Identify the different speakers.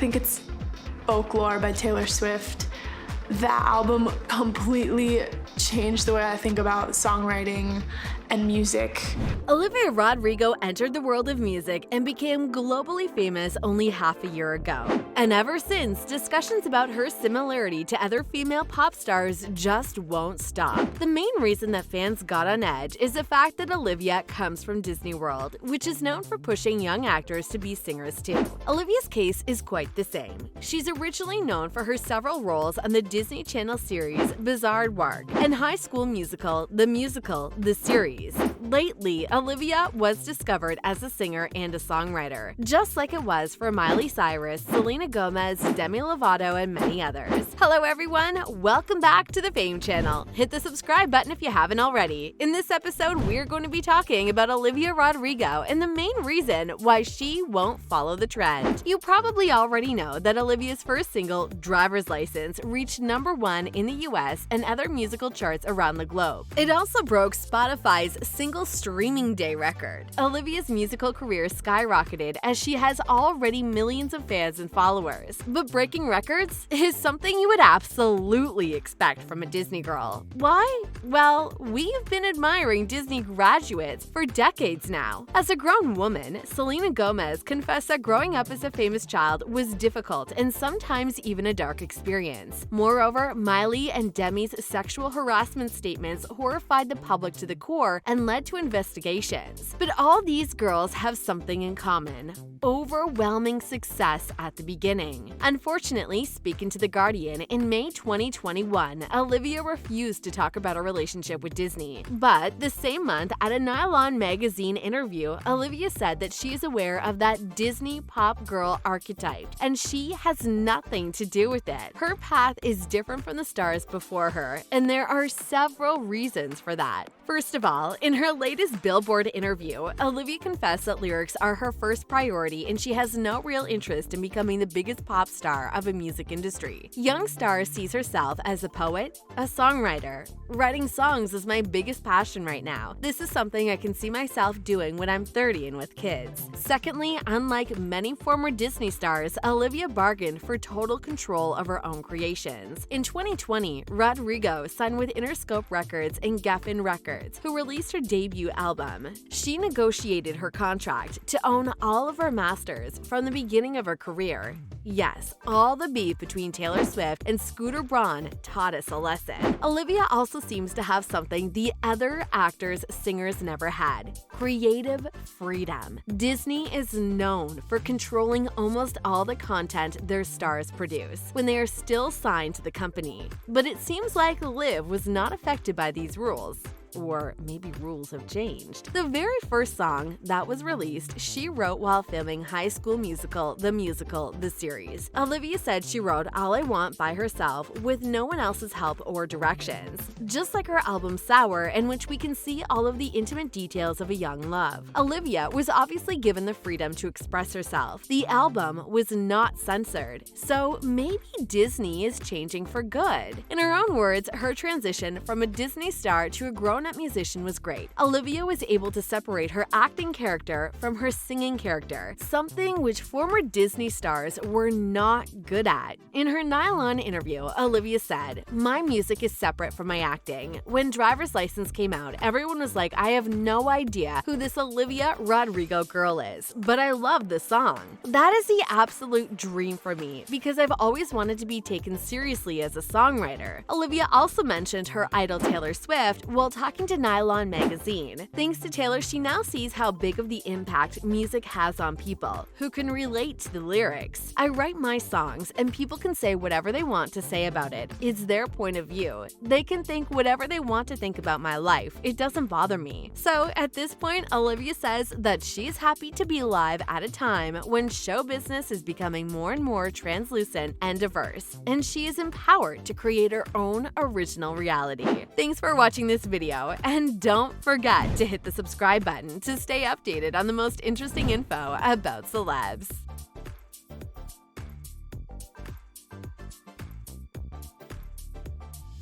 Speaker 1: think it's Folklore by Taylor Swift. That album completely changed the way I think about songwriting and music.
Speaker 2: Olivia Rodrigo entered the world of music and became globally famous only half a year ago. And ever since, discussions about her similarity to other female pop stars just won't stop. The main reason that fans got on edge is the fact that Olivia comes from Disney World, which is known for pushing young actors to be singers too. Olivia's case is quite the same. She's originally known for her several roles on the Disney Channel series Bizarre Work and High School Musical, The Series. Lately, Olivia was discovered as a singer and a songwriter, just like it was for Miley Cyrus, Selena Gomez, Demi Lovato, and many others. Hello everyone, welcome back to the Fame channel. Hit the subscribe button if you haven't already. In this episode, we're going to be talking about Olivia Rodrigo and the main reason why she won't follow the trend. You probably already know that Olivia's first single, Driver's License, reached #1 in the US and other musical charts around the globe. It also broke Spotify's single streaming day record. Olivia's musical career skyrocketed as she has already millions of fans and followers. But breaking records is something you would absolutely expect from a Disney girl. Why? Well, we've been admiring Disney graduates for decades now. As a grown woman, Selena Gomez confessed that growing up as a famous child was difficult and sometimes even a dark experience. Moreover, Miley and Demi's sexual harassment statements horrified the public to the core and led to investigations. But all these girls have something in common: overwhelming success at the beginning. Unfortunately, speaking to The Guardian, in May 2021, Olivia refused to talk about her relationship with Disney. But the same month, at a Nylon magazine interview, Olivia said that she is aware of that Disney pop girl archetype, and she has nothing to do with it. Her path is different from the stars before her, and there are several reasons for that. First of all, in her latest Billboard interview, Olivia confessed that lyrics are her first priority and she has no real interest in becoming the biggest pop star of a music industry. Young Star sees herself as a poet, a songwriter. Writing songs is my biggest passion right now. This is something I can see myself doing when I'm 30 and with kids. Secondly, unlike many former Disney stars, Olivia bargained for total control of her own creations. In 2020, Rodrigo signed with Interscope Records and Geffen Records, who released her debut album. She negotiated her contract to own all of her masters from the beginning of her career. Yes, all the beef between Taylor Swift and Scooter Braun taught us a lesson. Olivia also seems to have something the other actors, singers never had: creative freedom. Disney is known for controlling almost all the content their stars produce when they are still signed to the company. But it seems like Liv was not affected by these rules. Or maybe rules have changed. The very first song that was released, she wrote while filming High School Musical, The Series. Olivia said she wrote All I Want by herself with no one else's help or directions. Just like her album Sour, in which we can see all of the intimate details of a young love. Olivia was obviously given the freedom to express herself. The album was not censored, so maybe Disney is changing for good. In her own words, her transition from a Disney star to a grown-up musician was great. Olivia was able to separate her acting character from her singing character, something which former Disney stars were not good at. In her Nylon interview, Olivia said, "My music is separate from my acting. When Driver's License came out, everyone was like, I have no idea who this Olivia Rodrigo girl is, but I love the song." That is the absolute dream for me because I've always wanted to be taken seriously as a songwriter. Olivia also mentioned her idol Taylor Swift while talking to Nylon magazine. Thanks to Taylor, she now sees how big of the impact music has on people who can relate to the lyrics. "I write my songs and people can say whatever they want to say about it. It's their point of view. They can think whatever they want to think about my life. It doesn't bother me." So at this point, Olivia says that she's happy to be alive at a time when show business is becoming more and more translucent and diverse, and she is empowered to create her own original reality. Thanks for watching this video, and don't forget to hit the subscribe button to stay updated on the most interesting info about celebs.